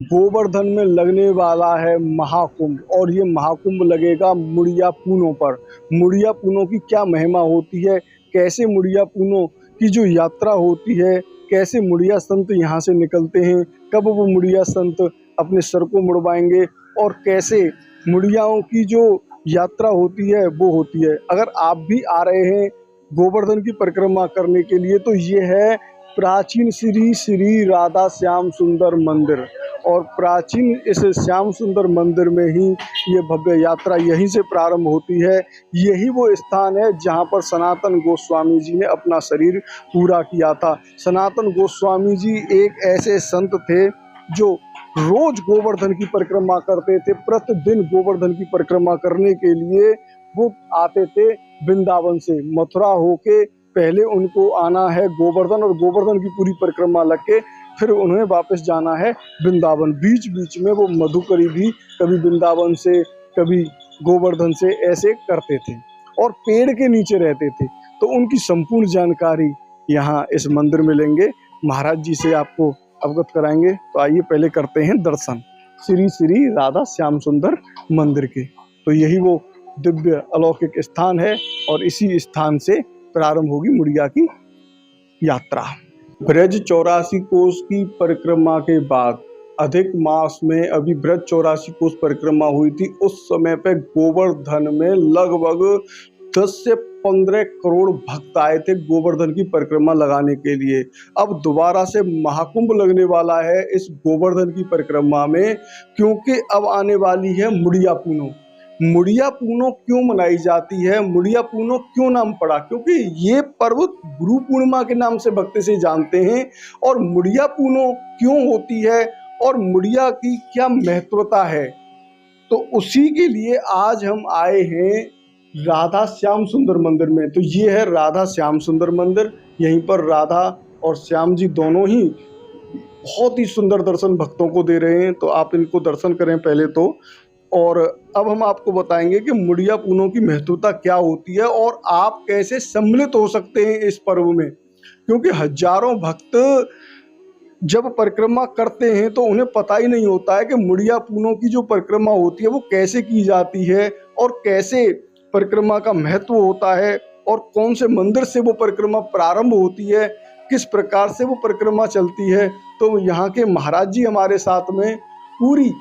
गोवर्धन में लगने वाला है महाकुंभ, और ये महाकुंभ लगेगा मुड़िया पूनों पर। मुड़िया पूनों की क्या महिमा होती है, कैसे मुड़िया पूनों की जो यात्रा होती है, कैसे मुड़िया संत यहाँ से निकलते हैं, कब वो मुड़िया संत अपने सर को मुड़वाएंगे, और कैसे मुड़ियाओं की जो यात्रा होती है वो होती है। अगर आप भी आ रहे हैं गोवर्धन की परिक्रमा करने के लिए तो ये है प्राचीन श्री श्री राधा श्याम सुंदर मंदिर, और प्राचीन इस श्याम सुंदर मंदिर में ही ये भव्य यात्रा यहीं से प्रारंभ होती है। यही वो स्थान है जहाँ पर सनातन गोस्वामी जी ने अपना शरीर पूरा किया था। सनातन गोस्वामी जी एक ऐसे संत थे जो रोज गोवर्धन की परिक्रमा करते थे। प्रतिदिन गोवर्धन की परिक्रमा करने के लिए वो आते थे वृंदावन से, मथुरा होके पहले उनको आना है गोवर्धन, और गोवर्धन की पूरी परिक्रमा लग के फिर उन्हें वापस जाना है वृंदावन। बीच बीच में वो मधुकरी भी कभी वृंदावन से कभी गोवर्धन से ऐसे करते थे, और पेड़ के नीचे रहते थे। तो उनकी संपूर्ण जानकारी यहाँ इस मंदिर में लेंगे, महाराज जी से आपको अवगत कराएंगे। तो आइए पहले करते हैं दर्शन श्री श्री राधा श्याम सुंदर मंदिर के। तो यही वो दिव्य अलौकिक स्थान है, और इसी स्थान से प्रारंभ होगी मुड़िया की यात्रा। ब्रज 84 कोस की परिक्रमा के बाद अधिक मास में अभी ब्रज 84 कोस परिक्रमा हुई थी। उस समय पे गोवर्धन में लगभग 10 से 15 करोड़ भक्त आए थे गोवर्धन की परिक्रमा लगाने के लिए। अब दोबारा से महाकुंभ लगने वाला है इस गोवर्धन की परिक्रमा में, क्योंकि अब आने वाली है मुड़िया पूनों। मुड़िया पूनों क्यों मनाई जाती है, मुड़िया पूनों क्यों नाम पड़ा, क्योंकि ये पर्व गुरु पूर्णिमा के नाम से भक्त से जानते हैं। और मुड़िया पूनों क्यों होती है और मुड़िया की क्या महत्वता है, तो उसी के लिए आज हम आए हैं राधा श्याम सुंदर मंदिर में। तो ये है राधा श्याम सुंदर मंदिर। यहीं पर राधा और श्याम जी दोनों ही बहुत ही सुंदर दर्शन भक्तों को दे रहे हैं। तो आप इनको दर्शन करें पहले तो, और अब हम आपको बताएंगे कि मुड़िया पूनों की महत्वता क्या होती है और आप कैसे सम्मिलित हो सकते हैं इस पर्व में। क्योंकि हजारों भक्त जब परिक्रमा करते हैं तो उन्हें पता ही नहीं होता है कि मुड़िया पूनों की जो परिक्रमा होती है वो कैसे की जाती है, और कैसे परिक्रमा का महत्व होता है, और कौन से मंदिर से वो परिक्रमा प्रारंभ होती है, किस प्रकार से वो परिक्रमा चलती है। तो यहाँ के महाराज जी हमारे साथ में पूरी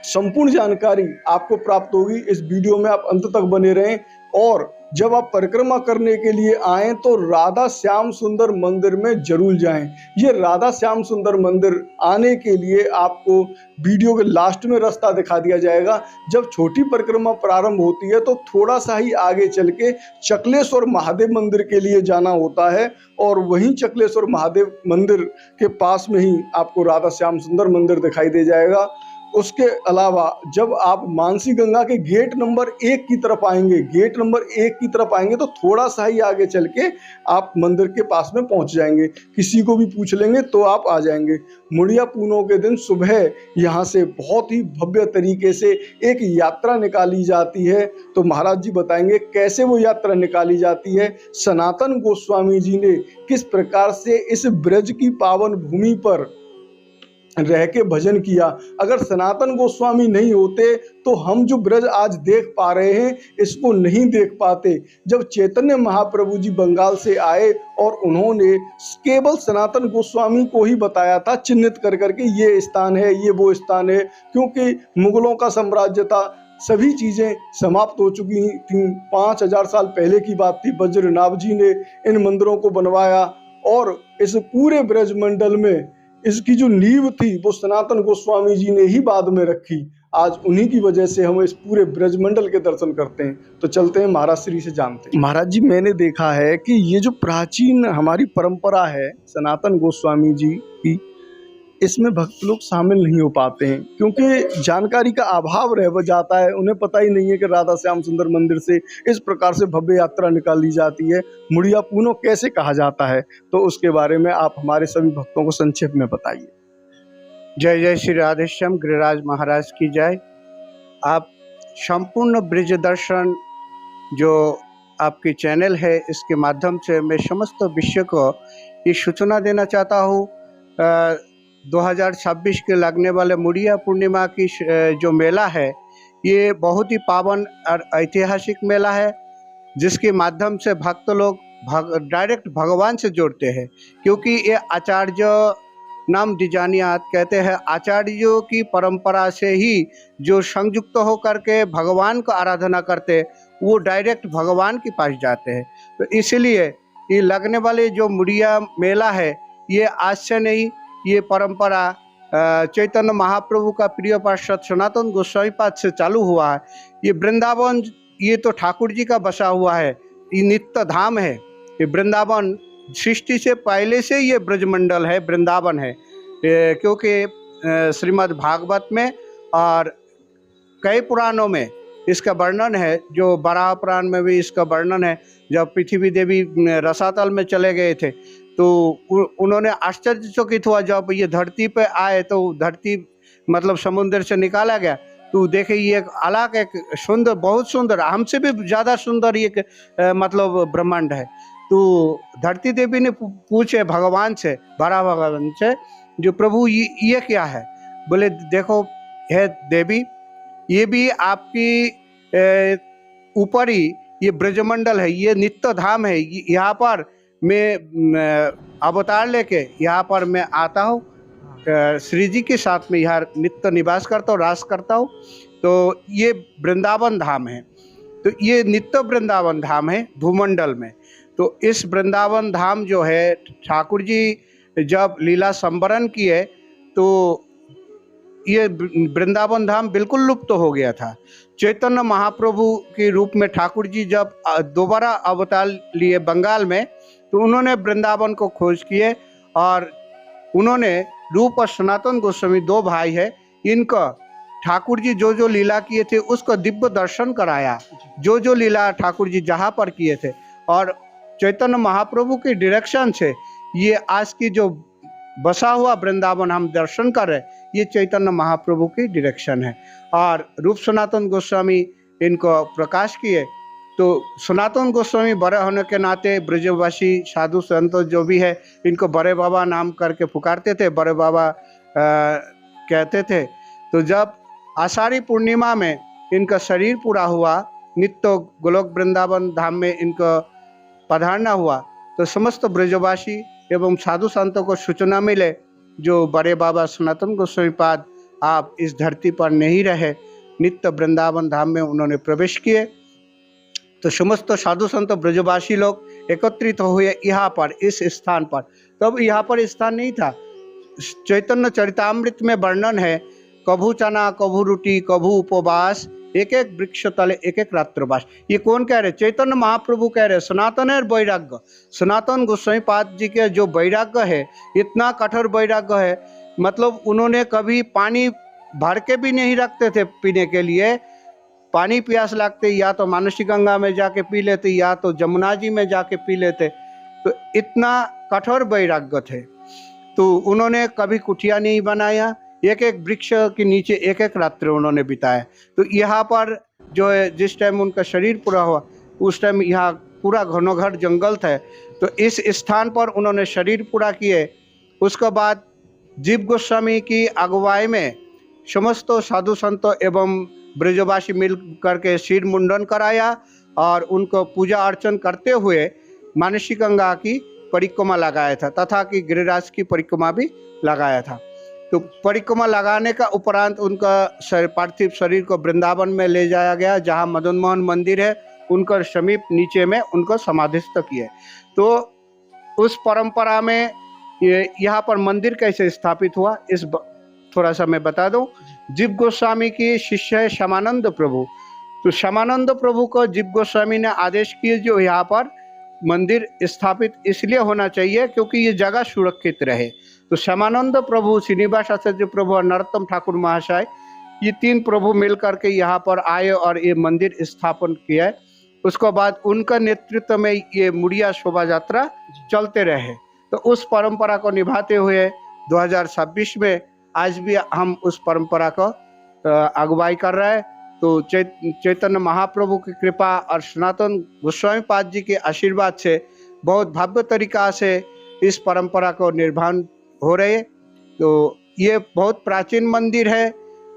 संपूर्ण जानकारी आपको प्राप्त होगी। इस वीडियो में आप अंत तक बने रहें, और जब आप परिक्रमा करने के लिए आएं तो राधा श्याम सुंदर मंदिर में जरूर जाएं। ये राधा श्याम सुंदर मंदिर आने के लिए आपको वीडियो के लास्ट में रास्ता दिखा दिया जाएगा। जब छोटी परिक्रमा प्रारंभ होती है तो थोड़ा सा ही आगे चल के चकलेश्वर महादेव मंदिर के लिए जाना होता है, और वहीं चकलेश्वर महादेव मंदिर के पास में ही आपको राधा श्याम सुंदर मंदिर दिखाई दे जाएगा। उसके अलावा जब आप मानसी गंगा के गेट नंबर 1 की तरफ आएंगे, गेट नंबर 1 की तरफ आएंगे तो थोड़ा सा ही आगे चल के आप मंदिर के पास में पहुंच जाएंगे। किसी को भी पूछ लेंगे तो आप आ जाएंगे। मुड़िया पूनों के दिन सुबह यहाँ से बहुत ही भव्य तरीके से एक यात्रा निकाली जाती है। तो महाराज जी बताएंगे कैसे वो यात्रा निकाली जाती है, सनातन गोस्वामी जी ने किस प्रकार से इस ब्रज की पावन भूमि पर रह के भजन किया। अगर सनातन गोस्वामी नहीं होते तो हम जो ब्रज आज देख पा रहे हैं इसको नहीं देख पाते। जब चैतन्य महाप्रभु जी बंगाल से आए और उन्होंने केवल सनातन गोस्वामी को ही बताया था, चिन्हित कर करके ये स्थान है, ये वो स्थान है, क्योंकि मुगलों का साम्राज्य था, सभी चीज़ें समाप्त हो चुकी थी। 5000 साल पहले की बात थी। वज्रनाभ जी ने इन मंदिरों को बनवाया, और इस पूरे ब्रजमंडल में इसकी जो नींव थी वो सनातन गोस्वामी जी ने ही बाद में रखी। आज उन्हीं की वजह से हम इस पूरे ब्रजमंडल के दर्शन करते हैं। तो चलते हैं महाराज श्री से जानते हैं। महाराज जी, मैंने देखा है कि ये जो प्राचीन हमारी परंपरा है सनातन गोस्वामी जी की, इसमें भक्त लोग शामिल नहीं हो पाते हैं, क्योंकि जानकारी का अभाव रह जाता है। उन्हें पता ही नहीं है कि राधा श्याम सुंदर मंदिर से इस प्रकार से भव्य यात्रा निकाली जाती है। मुड़िया पूनों कैसे कहा जाता है, तो उसके बारे में आप हमारे सभी भक्तों को संक्षेप में बताइए। जय जय श्री राधेश्याम, गिरिराज महाराज की जय। आप संपूर्ण ब्रज दर्शन जो आपकी चैनल है, इसके माध्यम से मैं समस्त विश्व को ये सूचना देना चाहता हूँ। 2026 के लगने वाले मुड़िया पूर्णिमा की जो मेला है, ये बहुत ही पावन और ऐतिहासिक मेला है, जिसके माध्यम से भक्त लोग डायरेक्ट भगवान से जोड़ते हैं। क्योंकि ये आचार्य नाम डिजानियात कहते हैं, आचार्यों की परंपरा से ही जो संयुक्त होकर के भगवान को आराधना करते, वो डायरेक्ट भगवान के पास जाते हैं। तो इसलिए ये लगने वाले जो मुड़िया मेला है, ये आज से नहीं, ये परंपरा चैतन्य महाप्रभु का प्रिय पार्षद सनातन गोस्वामी पाद से चालू हुआ है। ये वृंदावन, ये तो ठाकुर जी का बसा हुआ है, ये नित्य धाम है। ये वृंदावन सृष्टि से पहले से ये ब्रजमंडल है, वृंदावन है। क्योंकि श्रीमद् भागवत में और कई पुराणों में इसका वर्णन है, जो बराह पुराण में भी इसका वर्णन है। जब पृथ्वी देवी रसातल में चले गए थे, तो उन्होंने आश्चर्यचकित हुआ जब ये धरती पे आए, तो धरती मतलब समुद्र से निकाला गया, तो देखे ये एक अलग, एक सुंदर, बहुत सुंदर, हमसे भी ज़्यादा सुंदर एक मतलब ब्रह्मांड है। तो धरती देवी ने पूछे भगवान से, बड़ा भगवान से, जो प्रभु ये क्या है? बोले देखो हे देवी, ये भी आपकी ऊपर ही ये ब्रजमंडल है, ये नित्य धाम है। यहाँ पर मैं अवतार लेके यहाँ पर मैं आता हूँ, श्री जी के साथ में यहाँ नित्य निवास करता हूँ, रास करता हूँ। तो ये वृंदावन धाम है, तो ये नित्य वृंदावन धाम है भूमंडल में। तो इस वृंदावन धाम जो है, ठाकुर जी जब लीला संवरण किए, तो ये वृंदावन धाम बिल्कुल लुप्त हो गया था। चैतन्य महाप्रभु के रूप में ठाकुर जी जब दोबारा अवतार लिए बंगाल में, तो उन्होंने वृंदावन को खोज किए, और उन्होंने रूप और सनातन गोस्वामी, दो भाई है, इनका ठाकुर जी जो जो लीला किए थे उसको दिव्य दर्शन कराया, जो जो लीला ठाकुर जी जहाँ पर किए थे। और चैतन्य महाप्रभु के डायरेक्शन से ये आज की जो बसा हुआ वृंदावन हम दर्शन कर रहे, ये चैतन्य महाप्रभु की डायरेक्शन है। और रूप सनातन गोस्वामी इनको प्रकाश किए। तो सनातन गोस्वामी बड़े होने के नाते ब्रजवासी साधु संत जो भी है, इनको बड़े बाबा नाम करके पुकारते थे, बड़े बाबा कहते थे। तो जब आषाढ़ी पूर्णिमा में इनका शरीर पूरा हुआ, नित्य गोलोक वृंदावन धाम में इनको पधारना हुआ, तो समस्त ब्रजवासी एवं साधु संतों को सूचना मिले, जो बड़े बाबा सनातन गोस्वामी पाद आप इस धरती पर नहीं रहे, नित्य वृंदावन धाम में उन्होंने प्रवेश किए। तो समस्त साधु संत ब्रजवासी लोग एकत्रित हुए यहाँ पर, इस स्थान पर। तब यहाँ पर स्थान नहीं था। चैतन्य चरितामृत में वर्णन है, कभू चना कभू रोटी कभू उपवास, एक एक वृक्ष तले एक एक रात्रवास। ये कौन कह रहे? चैतन्य महाप्रभु कह रहे। सनातन है वैराग्य, सनातन गोस्वामी पाद जी के जो वैराग्य है, इतना कठोर वैराग्य है, मतलब उन्होंने कभी पानी भर के भी नहीं रखते थे पीने के लिए। पानी प्यास लगते या तो मानसी गंगा में जाके पी लेते, या तो जमुना जी में जाके पी लेते। तो इतना कठोर वैराग्य थे। तो उन्होंने कभी कुटिया नहीं बनाया, एक एक वृक्ष के नीचे एक एक रात्र उन्होंने बिताया। तो यहाँ पर जो है, जिस टाइम उनका शरीर पूरा हुआ, उस टाइम यहाँ पूरा घनोघर जंगल था। तो इस स्थान पर उन्होंने शरीर पूरा किए। उसके बाद जीव गोस्वामी की अगुवाई में समस्त साधु संतों एवं ब्रजवासी मिल करके सिर मुंडन कराया, और उनको पूजा अर्चन करते हुए मानसी गंगा की परिक्रमा लगाया था, तथा कि गिरिराज की परिक्रमा भी लगाया था। तो परिक्रमा लगाने का उपरांत उनका पार्थिव शरीर को वृंदावन में ले जाया गया, जहाँ मदन मोहन मंदिर है, उनका समीप नीचे में उनको समाधिस्थ किए। तो उस परंपरा में यहाँ पर मंदिर कैसे स्थापित हुआ, इस थोड़ा सा मैं बता दूं। जीव गोस्वामी की शिष्य है श्यामानंद प्रभु। तो श्यामानंद प्रभु को जीव गोस्वामी ने आदेश किए, जो यहाँ पर मंदिर स्थापित इसलिए होना चाहिए क्योंकि ये जगह सुरक्षित रहे। तो श्यामानंद प्रभु, श्रीनिवास आचार्य प्रभु और नरोत्तम ठाकुर महाशय, ये तीन प्रभु मिल करके यहाँ पर आए और ये मंदिर स्थापन किया। उसके बाद उनका नेतृत्व में ये मुड़िया शोभा यात्रा चलते रहे। तो उस परंपरा को निभाते हुए 2026 में आज भी हम उस परंपरा को अगुवाई कर रहे हैं। तो चैतन्य महाप्रभु की कृपा और सनातन गोस्वामी पाद जी के आशीर्वाद से बहुत भव्य तरीका से इस परंपरा को निर्वहन हो रहे। तो ये बहुत प्राचीन मंदिर है,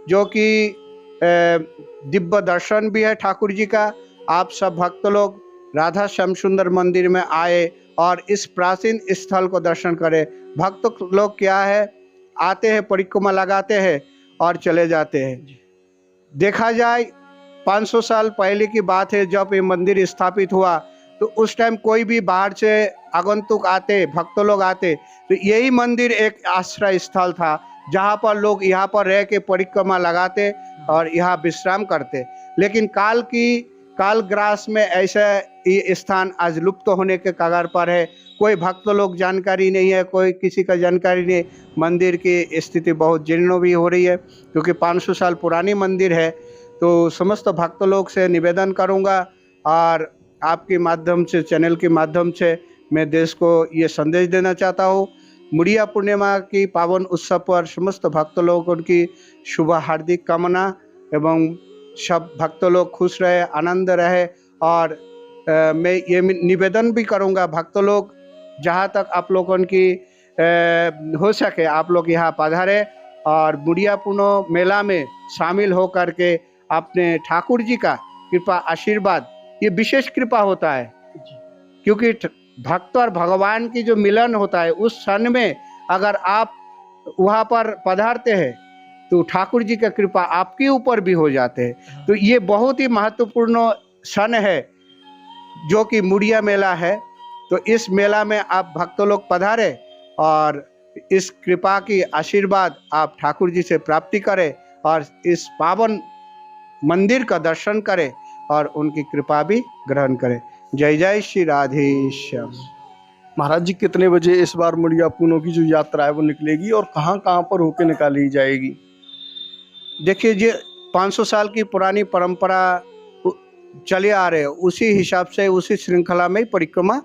जो कि दिव्य दर्शन भी है ठाकुर जी का। आप सब भक्त लोग राधा श्याम सुंदर मंदिर में आए और इस प्राचीन स्थल को दर्शन करें। भक्त लोग क्या है, आते हैं, परिक्रमा लगाते हैं और चले जाते हैं। देखा जाए 500 साल पहले की बात है, जब ये मंदिर स्थापित हुआ तो उस टाइम कोई भी बाहर से आगंतुक आते, भक्त लोग आते, तो यही मंदिर एक आश्रय स्थल था, जहाँ पर लोग यहाँ पर रह के परिक्रमा लगाते और यहाँ विश्राम करते। लेकिन कालग्रास में ऐसा ये स्थान आज लुप्त होने के कगार पर है। कोई भक्त लोग जानकारी नहीं है, कोई किसी का जानकारी नहीं। मंदिर की स्थिति बहुत जीर्ण भी हो रही है, क्योंकि 500 साल पुरानी मंदिर है। तो समस्त भक्त लोग से निवेदन करूँगा और आपके माध्यम से, चैनल के माध्यम से मैं देश को ये संदेश देना चाहता हूँ। मुड़िया पूर्णिमा की पावन उत्सव पर समस्त भक्त लोगों की शुभ हार्दिक कामना, एवं सब भक्त लोग खुश रहे, आनंद रहे। और मैं ये निवेदन भी करूँगा, भक्त लोग जहाँ तक आप लोगों की हो सके आप लोग यहाँ पधारे और मुड़िया पूर्णिमा मेला में शामिल हो करके अपने ठाकुर जी का कृपा आशीर्वाद, ये विशेष कृपा होता है, क्योंकि भक्त और भगवान की जो मिलन होता है उस क्षण में अगर आप वहाँ पर पधारते हैं तो ठाकुर जी का कृपा आपके ऊपर भी हो जाते हैं। तो ये बहुत ही महत्वपूर्ण क्षण है जो कि मुड़िया मेला है। तो इस मेला में आप भक्त लोग पधारे और इस कृपा की आशीर्वाद आप ठाकुर जी से प्राप्ति करें और इस पावन मंदिर का दर्शन करें और उनकी कृपा भी ग्रहण करें। जय जय श्री राधे श्याम। महाराज जी, कितने बजे इस बार मुड़िया पूनो की जो यात्रा है वो निकलेगी और कहाँ कहाँ पर होकर निकाली जाएगी? देखिए जी, 500 साल की पुरानी परंपरा चले आ रहे हैं, उसी हिसाब से उसी श्रृंखला में परिक्रमा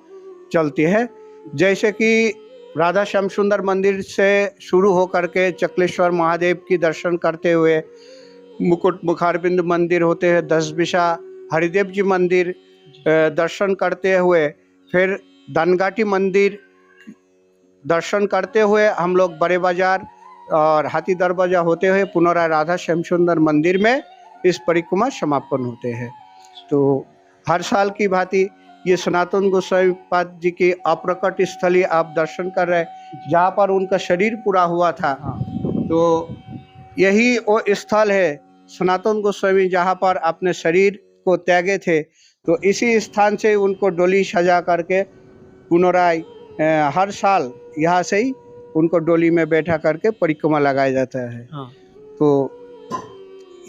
चलती है। जैसे कि राधा श्याम सुंदर मंदिर से शुरू होकर के चकलेश्वर महादेव की दर्शन करते हुए मुकुट मुखारबिंद मंदिर होते हैं, 10 बिशा हरिदेव जी मंदिर दर्शन करते हुए, फिर दानगाटी मंदिर दर्शन करते हुए हम लोग बड़े बाजार और हाथी दरवाजा होते हुए पुनराय राधा श्याम सुंदर मंदिर में इस परिक्रमा समापन होते हैं। तो हर साल की भांति ये सनातन गोस्वामी पाद जी की अप्रकट स्थली आप दर्शन कर रहे हैं, जहाँ पर उनका शरीर पूरा हुआ था। तो यही वो स्थल है सनातन गोस्वामी जहाँ पर अपने शरीर को त्यागे थे। तो इसी स्थान से उनको डोली सजा करके पुनराय हर साल यहाँ से ही उनको डोली में बैठा करके परिक्रमा लगाया जाता है। तो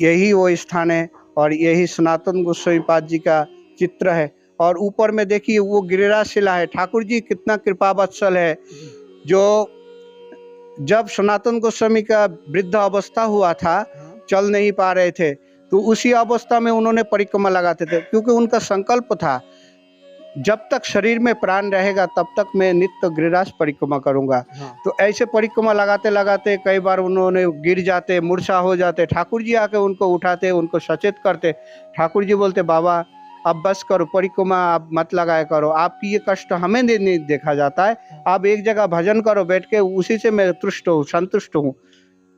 यही वो स्थान है और यही सनातन गोस्वामी पाद जी का चित्र है। और ऊपर में देखिए वो गिरिराज शिला है। ठाकुर जी कितना कृपा वत्सल है, जो जब सनातन गोस्वामी का वृद्ध अवस्था हुआ था, चल नहीं पा रहे थे, तो उसी अवस्था में उन्होंने परिक्रमा लगाते थे, क्योंकि उनका संकल्प था जब तक शरीर में प्राण रहेगा तब तक मैं नित्य गिरिराज परिक्रमा करूंगा। तो ऐसे परिक्रमा लगाते लगाते कई बार उन्होंने गिर जाते, मूर्छा हो जाते, ठाकुर जी आके उनको उठाते, उनको सचेत करते। ठाकुर जी बोलते, बाबा अब बस करो, परिक्रमा आप मत लगाया करो, आपकी ये कष्ट हमें नहीं देखा जाता है, आप एक जगह भजन करो बैठ के, उसी से मैं तुष्ट हूँ, संतुष्ट हूँ।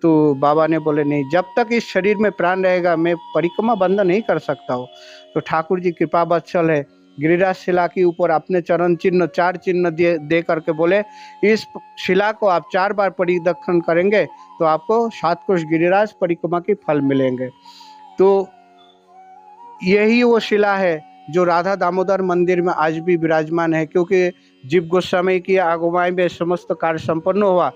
तो बाबा ने बोले नहीं, जब तक इस शरीर में प्राण रहेगा मैं परिक्रमा बंद नहीं कर सकता हूँ। तो ठाकुर जी कृपा वत्सल है, गिरिराज शिला के ऊपर अपने चरण चिन्ह 4 चिन्ह दे करके बोले, इस शिला को आप 4 बार परिदर्शन करेंगे तो आपको 7 कोष गिरिराज परिक्रमा के फल मिलेंगे। तो यही वो शिला है जो राधा दामोदर मंदिर में आज भी विराजमान है, क्योंकि जीव गोस्वामी की अगुवाई में समस्त कार्य संपन्न हुआ।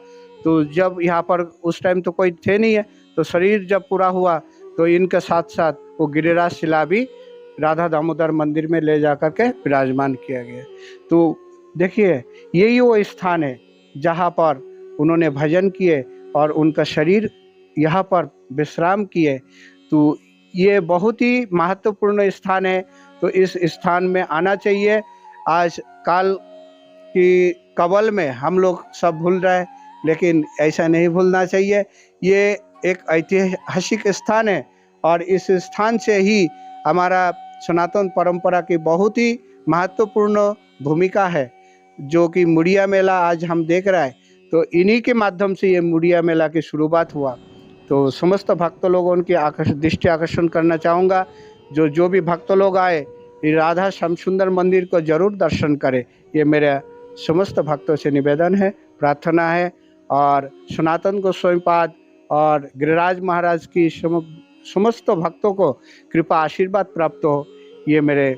तो जब यहाँ पर उस टाइम तो कोई थे नहीं है, तो शरीर जब पूरा हुआ तो इनके साथ साथ वो गिरिराज शिला भी राधा दामोदर मंदिर में ले जाकर के विराजमान किया गया। तो देखिए यही वो स्थान है जहाँ पर उन्होंने भजन किए और उनका शरीर यहाँ पर विश्राम किए। तो ये बहुत ही महत्वपूर्ण स्थान है, तो इस स्थान में आना चाहिए। आज काल की कवल में हम लोग सब भूल रहे हैं, लेकिन ऐसा नहीं भूलना चाहिए। ये एक ऐतिहासिक स्थान है और इस स्थान से ही हमारा सनातन परंपरा की बहुत ही महत्वपूर्ण भूमिका है, जो कि मुड़िया मेला आज हम देख रहे हैं। तो इन्हीं के माध्यम से ये मुड़िया मेला की शुरुआत हुआ। तो समस्त भक्त लोगों की दृष्टि आकर्षण करना चाहूँगा, जो भी भक्त लोग आए ये राधा श्याम सुंदर मंदिर को जरूर दर्शन करें, ये मेरे समस्त भक्तों से निवेदन है, प्रार्थना है। और सनातन गोस्वामी पाद और गिरिराज महाराज की समस्त भक्तों को कृपा आशीर्वाद प्राप्त हो, ये मेरे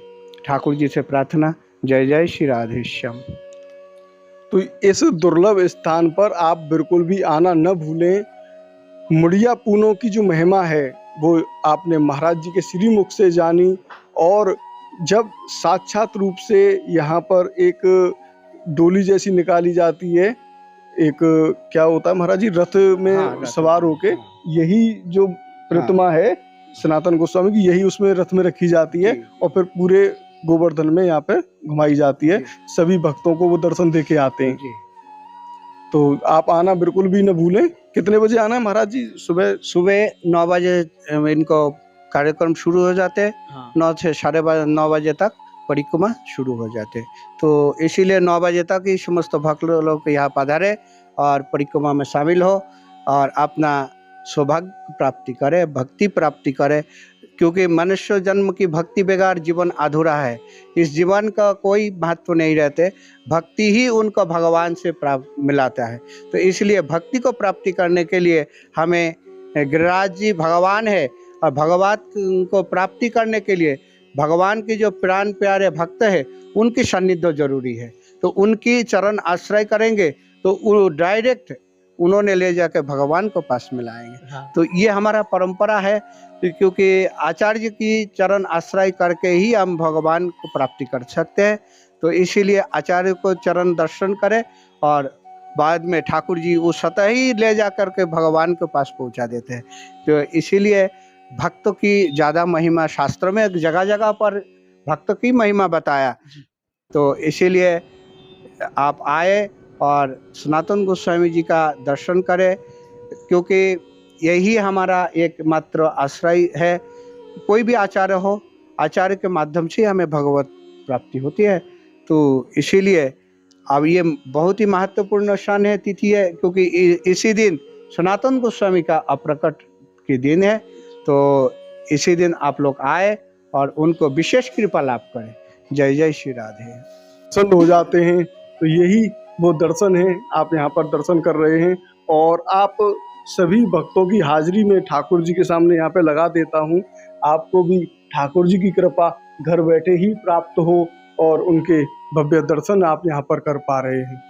ठाकुर जी से प्रार्थना। जय जय श्री राधे श्याम। तो इस दुर्लभ स्थान पर आप बिल्कुल भी आना न भूलें। मुड़िया पूनों की जो महिमा है वो आपने महाराज जी के श्री मुख से जानी, और जब साक्षात रूप से यहाँ पर एक डोली जैसी निकाली जाती है, एक क्या होता है महाराज जी, रथ में सवार होके, यही जो प्रतिमा है सनातन गोस्वामी की, यही उसमें रथ में रखी जाती है और फिर पूरे गोवर्धन में यहाँ पे घुमाई जाती है। सभी भक्तों को वो दर्शन देके आते हैं। तो आप आना बिल्कुल भी न भूलें। कितने बजे आना है महाराज जी? सुबह 9 बजे इनको कार्यक्रम शुरू हो जाते हैं। 9 से 9:30 बजे तक परिक्रमा शुरू हो जाते हैं। तो इसीलिए 9 बजे तक ही समस्त भक्त लोग यहाँ पधारे और परिक्रमा में शामिल हो और अपना सौभाग्य प्राप्ति करे, भक्ति प्राप्ति करे, क्योंकि मनुष्य जन्म की भक्ति बगैर जीवन अधूरा है। इस जीवन का कोई महत्व नहीं रहते, भक्ति ही उनको भगवान से मिलाता है। तो इसलिए भक्ति को प्राप्ति करने के लिए हमें, गिरिराज जी भगवान है और भगवान को प्राप्ति करने के लिए भगवान के जो प्राण प्यारे भक्त है उनकी सान्निध्य जरूरी है। तो उनकी चरण आश्रय करेंगे तो वो डायरेक्ट उन्होंने ले जाकर भगवान को पास मिलाएंगे। तो ये हमारा परंपरा है, क्योंकि आचार्य की चरण आश्रय करके ही हम भगवान को प्राप्ति कर सकते हैं। तो इसीलिए आचार्य को चरण दर्शन करें और बाद में ठाकुर जी वो स्वतः ही ले जा करके भगवान के पास पहुंचा देते हैं। तो इसीलिए भक्तों की ज़्यादा महिमा, शास्त्र में जगह जगह पर भक्त की महिमा बताया। तो इसीलिए आप आए और सनातन गोस्वामी जी का दर्शन करें, क्योंकि यही हमारा एकमात्र आश्रय है। कोई भी आचार्य हो, आचार्य के माध्यम से हमें भगवत प्राप्ति होती है। तो इसीलिए अब ये बहुत ही महत्वपूर्ण क्षण है, तिथि है, क्योंकि इसी दिन सनातन गोस्वामी का अप्रकट के दिन है। तो इसी दिन आप लोग आए और उनको विशेष कृपा लाभ करें। जय जय श्री राधे। दर्शन हो जाते हैं, तो यही वो दर्शन है, आप यहाँ पर दर्शन कर रहे हैं। और आप सभी भक्तों की हाजिरी में ठाकुर जी के सामने यहाँ पे लगा देता हूँ, आपको भी ठाकुर जी की कृपा घर बैठे ही प्राप्त हो और उनके भव्य दर्शन आप यहाँ पर कर पा रहे हैं।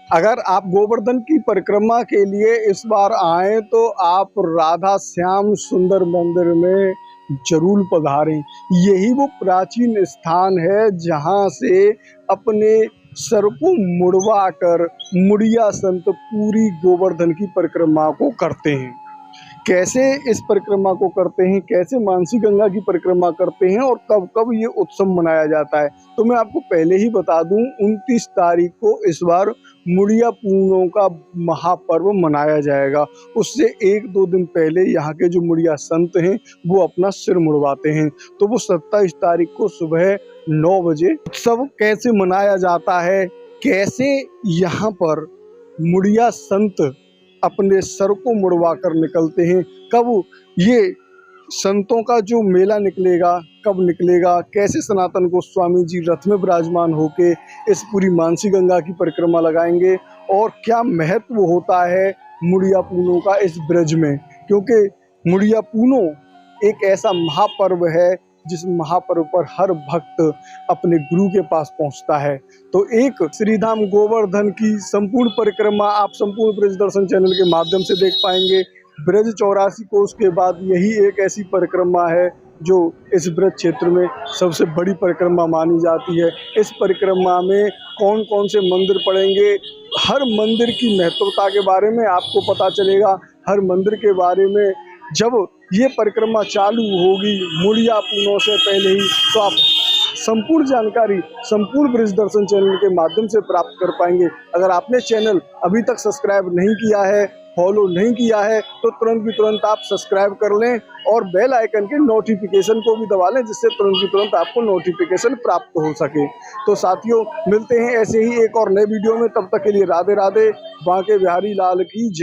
अगर आप गोवर्धन की परिक्रमा के लिए इस बार आए तो आप राधा श्याम सुंदर मंदिर में जरूर पधारें। यही वो प्राचीन स्थान है जहाँ से अपने सर को मुड़वा कर मुड़िया संत पूरी गोवर्धन की परिक्रमा को करते हैं। कैसे इस परिक्रमा को करते हैं, कैसे मानसी गंगा की परिक्रमा करते हैं और कब कब ये उत्सव मनाया जाता है, तो मैं आपको पहले ही बता दूं, 29 तारीख को इस बार मुड़िया पूनों का महापर्व मनाया जाएगा। उससे 1-2 दिन पहले यहाँ के जो मुड़िया संत हैं वो अपना सिर मुड़वाते हैं। तो वो 27 तारीख को सुबह 9 बजे उत्सव कैसे मनाया जाता है, कैसे यहाँ पर मुड़िया संत अपने सर को मुड़वा कर निकलते हैं, कब ये संतों का जो मेला निकलेगा, कब निकलेगा, कैसे सनातन गोस्वामी जी रथ में विराजमान होके इस पूरी मानसी गंगा की परिक्रमा लगाएंगे और क्या महत्व होता है मुड़िया पूनों का इस ब्रज में, क्योंकि मुड़िया पूनों एक ऐसा महापर्व है जिस महापर्व पर हर भक्त अपने गुरु के पास पहुंचता है। तो एक श्रीधाम गोवर्धन की संपूर्ण परिक्रमा आप संपूर्ण ब्रज दर्शन चैनल के माध्यम से देख पाएंगे। ब्रज 84 कोस के बाद यही एक ऐसी परिक्रमा है जो इस ब्रज क्षेत्र में सबसे बड़ी परिक्रमा मानी जाती है। इस परिक्रमा में कौन कौन से मंदिर पड़ेंगे, हर मंदिर की महत्वता के बारे में आपको पता चलेगा। हर मंदिर के बारे में जब ये परिक्रमा चालू होगी मुड़िया पूनों से पहले ही, तो आप संपूर्ण जानकारी संपूर्ण ब्रज दर्शन चैनल के माध्यम से प्राप्त कर पाएंगे। अगर आपने चैनल अभी तक सब्सक्राइब नहीं किया है फॉलो नहीं किया है तो तुरंत की तुरंत आप सब्सक्राइब कर लें और बेल आइकन के नोटिफिकेशन को भी दबा लें, जिससे तुरंत की तुरंत आपको नोटिफिकेशन प्राप्त हो सके। तो साथियों, मिलते हैं ऐसे ही एक और नए वीडियो में, तब तक के लिए राधे राधे। बांके बिहारी लाल की जय।